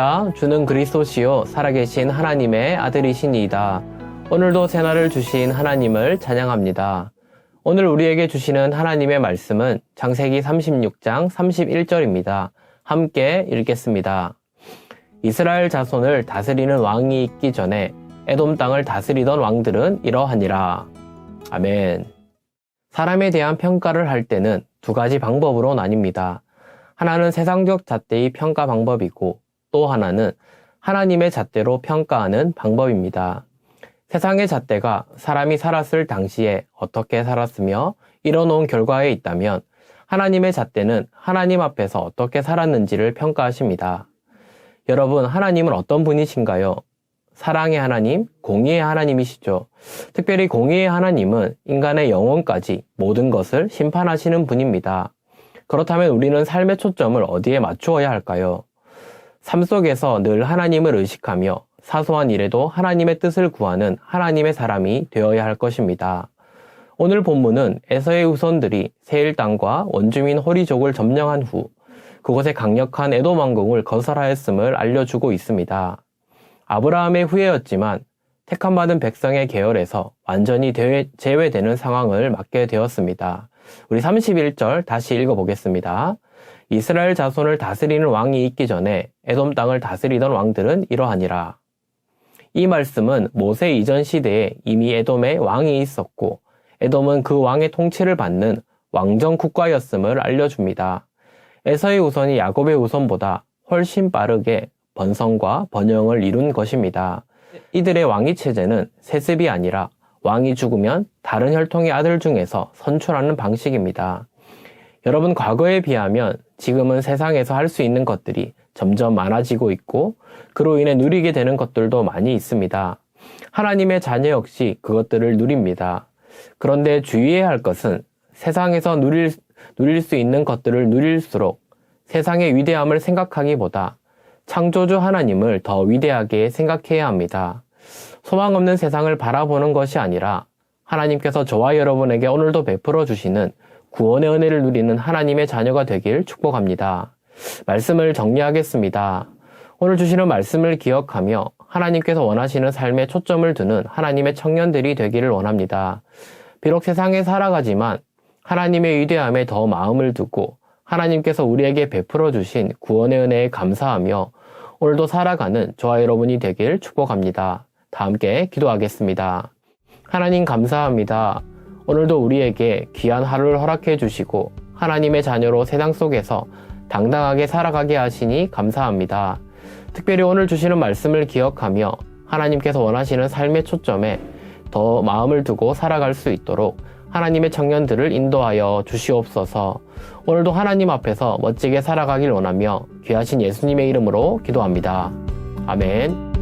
할렐루야, 주는 그리스도시요 살아계신 하나님의 아들이시니이다. 오늘도 새날을 주신 하나님을 찬양합니다. 오늘 우리에게 주시는 하나님의 말씀은 창세기 36장 31절입니다. 함께 읽겠습니다. 이스라엘 자손을 다스리는 왕이 있기 전에 에돔 땅을 다스리던 왕들은 이러하니라. 아멘. 사람에 대한 평가를 할 때는 두 가지 방법으로 나뉩니다. 하나는 세상적 잣대의 평가 방법이고 또 하나는 하나님의 잣대로 평가하는 방법입니다. 세상의 잣대가 사람이 살았을 당시에 어떻게 살았으며 이뤄놓은 결과에 있다면 하나님의 잣대는 하나님 앞에서 어떻게 살았는지를 평가하십니다. 여러분, 하나님은 어떤 분이신가요? 사랑의 하나님, 공의의 하나님이시죠. 특별히 공의의 하나님은 인간의 영혼까지 모든 것을 심판하시는 분입니다. 그렇다면 우리는 삶의 초점을 어디에 맞추어야 할까요? 삶 속에서 늘 하나님을 의식하며 사소한 일에도 하나님의 뜻을 구하는 하나님의 사람이 되어야 할 것입니다. 오늘 본문은 에서의 후손들이 세일 땅과 원주민 호리족을 점령한 후 그곳에 강력한 에돔 왕국을 건설하였음을 알려주고 있습니다. 아브라함의 후예였지만 택함받은 백성의 계열에서 완전히 제외되는 상황을 맞게 되었습니다. 우리 31절 다시 읽어보겠습니다. 이스라엘 자손을 다스리는 왕이 있기 전에 에돔 땅을 다스리던 왕들은 이러하니라. 이 말씀은 모세 이전 시대에 이미 에돔에 왕이 있었고 에돔은 그 왕의 통치를 받는 왕정 국가였음을 알려줍니다. 에서의 후손이 야곱의 후손보다 훨씬 빠르게 번성과 번영을 이룬 것입니다. 이들의 왕위 체제는 세습이 아니라 왕이 죽으면 다른 혈통의 아들 중에서 선출하는 방식입니다. 여러분, 과거에 비하면 지금은 세상에서 할 수 있는 것들이 점점 많아지고 있고 그로 인해 누리게 되는 것들도 많이 있습니다. 하나님의 자녀 역시 그것들을 누립니다. 그런데 주의해야 할 것은 세상에서 누릴 수 있는 것들을 누릴수록 세상의 위대함을 생각하기보다 창조주 하나님을 더 위대하게 생각해야 합니다. 소망 없는 세상을 바라보는 것이 아니라 하나님께서 저와 여러분에게 오늘도 베풀어 주시는 구원의 은혜를 누리는 하나님의 자녀가 되길 축복합니다. 말씀을 정리하겠습니다. 오늘 주시는 말씀을 기억하며 하나님께서 원하시는 삶에 초점을 두는 하나님의 청년들이 되기를 원합니다. 비록 세상에 살아가지만 하나님의 위대함에 더 마음을 두고 하나님께서 우리에게 베풀어 주신 구원의 은혜에 감사하며 오늘도 살아가는 저와 여러분이 되길 축복합니다. 다 함께 기도하겠습니다. 하나님 감사합니다. 오늘도 우리에게 귀한 하루를 허락해 주시고 하나님의 자녀로 세상 속에서 당당하게 살아가게 하시니 감사합니다. 특별히 오늘 주시는 말씀을 기억하며 하나님께서 원하시는 삶의 초점에 더 마음을 두고 살아갈 수 있도록 하나님의 청년들을 인도하여 주시옵소서. 오늘도 하나님 앞에서 멋지게 살아가길 원하며 귀하신 예수님의 이름으로 기도합니다. 아멘.